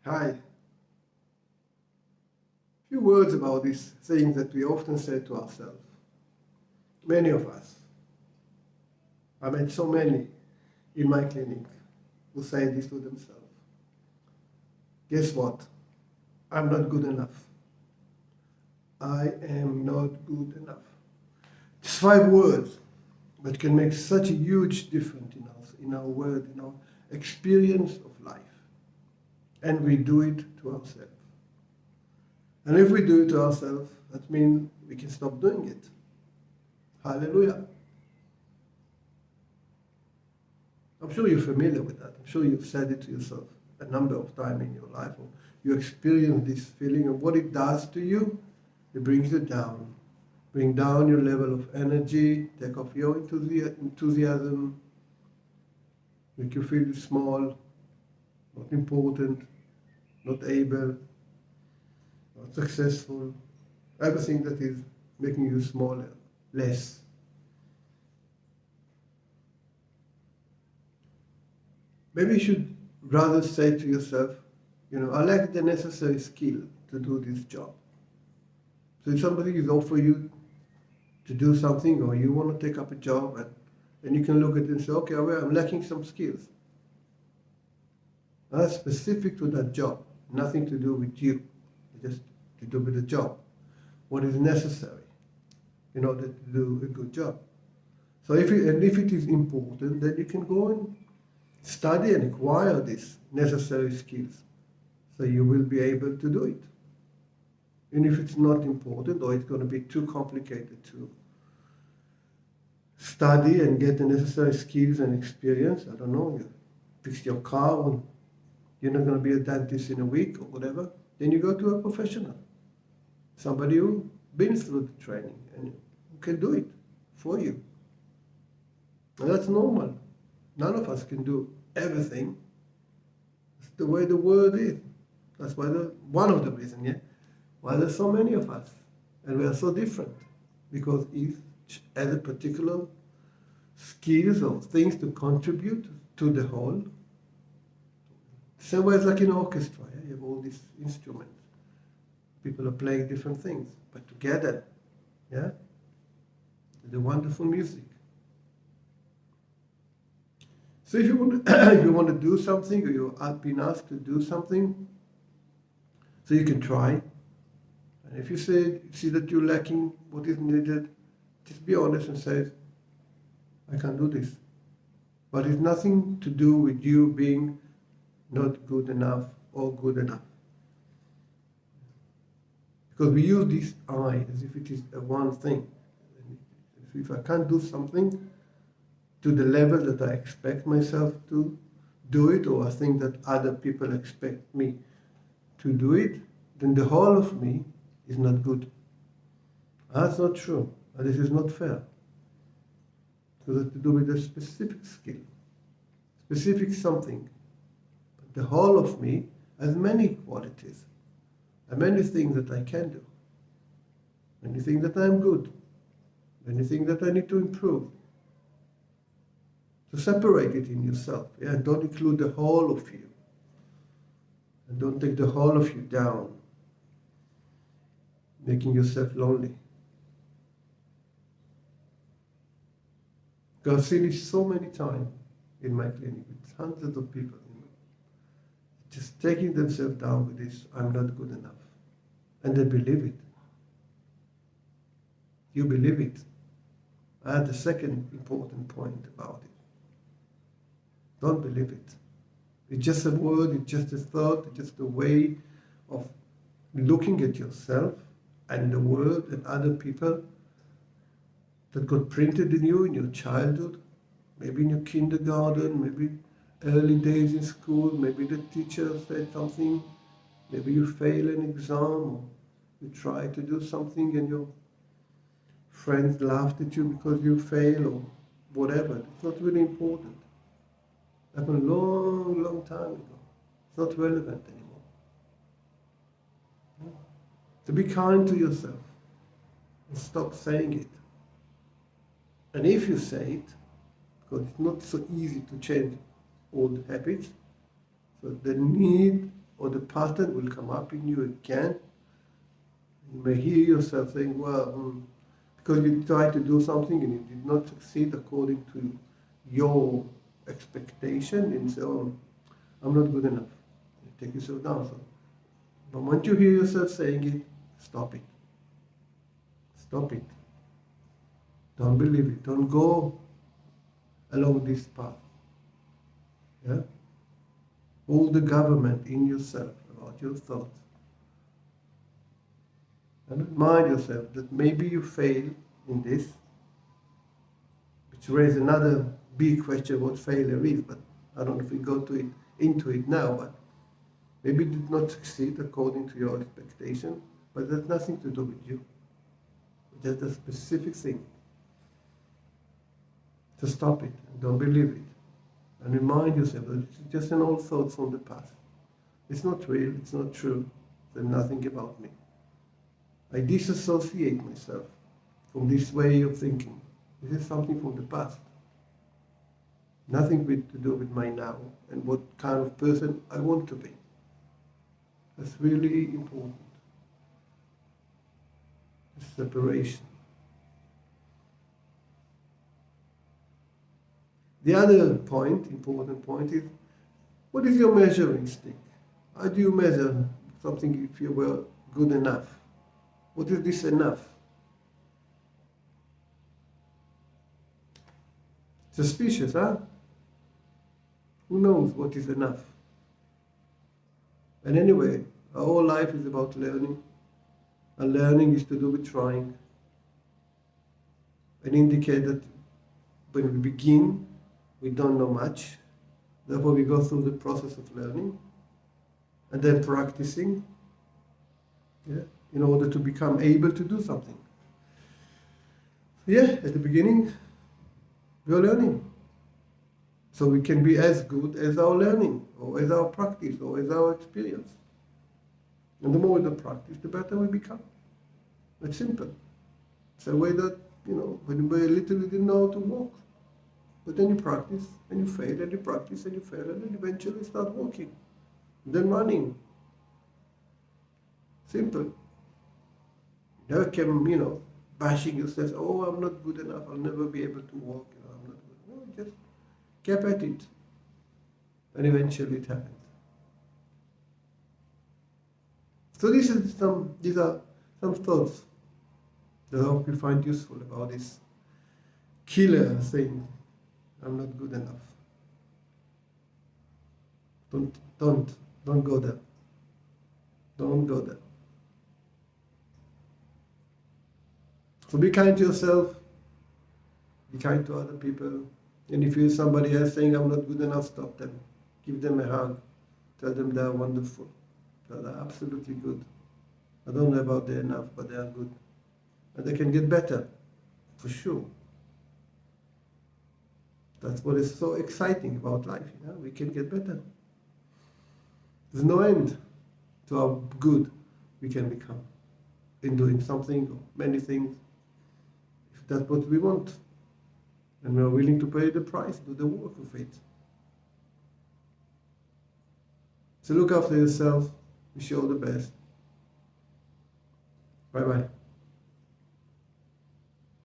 Hi. Few words about this thing that we often say to ourselves. Many of us. I met so many in my clinic who say this to themselves. Guess what? I'm not good enough. I am not good enough. Just 5 words, but can make such a huge difference in our world, in our experience of life. And we do it to ourselves. And if we do it to ourselves, that means we can stop doing it. Hallelujah. I'm sure you're familiar with that. I'm sure you've said it to yourself a number of times in your life. Or you experience this feeling of what it does to you. It brings you down. Bring down your level of energy, take off your enthusiasm, make you feel small, not important, not able, not successful. Everything that is making you smaller, less. Maybe you should rather say to yourself, I lack the necessary skill to do this job. So if somebody is offering you to do something, or you want to take up a job, and you can look at it and say, okay, well, I'm lacking some skills. And that's specific to that job, nothing to do with you, just to do with the job. What is necessary in order to do a good job. So if it is important, then you can go and study and acquire these necessary skills, so you will be able to do it. And if it's not important, or it's going to be too complicated to study and get the necessary skills and experience, I don't know, you fix your car, and you're not going to be a dentist in a week or whatever, then you go to a professional, somebody who's been through the training and who can do it for you. And that's normal. None of us can do everything. It's the way the world is. That's why one of the reasons, why there's so many of us. And we are so different. Because each has a particular skills or things to contribute to the whole. Same way as like in orchestra, you have all these instruments. People are playing different things, but together, the wonderful music. So if you want to do something, or you're being asked to do something, so you can try. And if you see that you're lacking what is needed, just be honest and say, I can't do this. But it's nothing to do with you being not good enough or good enough. Because we use this I as if it is a one thing. If I can't do something to the level that I expect myself to do it, or I think that other people expect me to do it, then the whole of me is not good. That's not true. And this is not fair. Because it has to do with a specific skill, specific something. But the whole of me has many qualities, and many things that I can do, many things that I'm good, many things that I need to improve. So separate it in yourself, and don't include the whole of you. And don't take the whole of you down, making yourself lonely. Because I've seen it so many times in my clinic with hundreds of people, just taking themselves down with this, I'm not good enough. And they believe it. You believe it. I had the second important point about it. Don't believe it. It's just a word, it's just a thought, it's just a way of looking at yourself and the world and other people that got printed in you in your childhood, maybe in your kindergarten, maybe early days in school, maybe the teacher said something, maybe you fail an exam, or you try to do something and your friends laughed at you because you fail, or whatever. It's not really important. It happened a long, long time ago. It's not relevant anymore. So be kind to yourself and stop saying it. And if you say it, because it's not so easy to change old habits, so the need or the pattern will come up in you again. You may hear yourself saying, well, because you tried to do something and you did not succeed according to your expectation, and say, oh, I'm not good enough. You take yourself down. So, but once you hear yourself saying it, stop it. Stop it. Don't believe it. Don't go along this path. Yeah? Hold the government in yourself about your thoughts. And remind yourself that maybe you fail in this, which raises another big question what failure is, but I don't know if we go into it now, but maybe you did not succeed according to your expectation, but that's nothing to do with you. Just a specific thing. To stop it and don't believe it. And remind yourself that it's just an old thought from the past. It's not real, it's not true, there's nothing about me. I disassociate myself from this way of thinking. This is something from the past. Nothing to do with my now and what kind of person I want to be. That's really important. The separation. The other point, important point, is what is your measuring stick? How do you measure something if you were good enough? What is this enough? Suspicious, huh? Who knows what is enough? And anyway, our whole life is about learning. And learning is to do with trying. And indicate that when we begin, we don't know much. Therefore, we go through the process of learning and then practicing, in order to become able to do something. At the beginning, we are learning. So we can be as good as our learning, or as our practice, or as our experience. And the more we practice, the better we become. It's simple. It's a way that, when we literally didn't know how to walk. But then you practice, and you fail, and you practice, and you fail, and then eventually start walking. Then running. Simple. Never came, bashing yourself, oh, I'm not good enough, I'll never be able to walk, I'm not good. No, just keep at it. And eventually it happens. So these are some thoughts that I hope you find useful about this killer thing. I'm not good enough. Don't go there. Don't go there. So be kind to yourself, be kind to other people, and if you hear somebody else saying, I'm not good enough, stop them. Give them a hug. Tell them they are wonderful. That they're absolutely good. I don't know about they're enough, but they are good. And they can get better, for sure. That's what is so exciting about life. We can get better. There's no end to how good we can become in doing something or many things, if that's what we want. And we are willing to pay the price, do the work of it. So look after yourself. Wish you all the best. Bye-bye.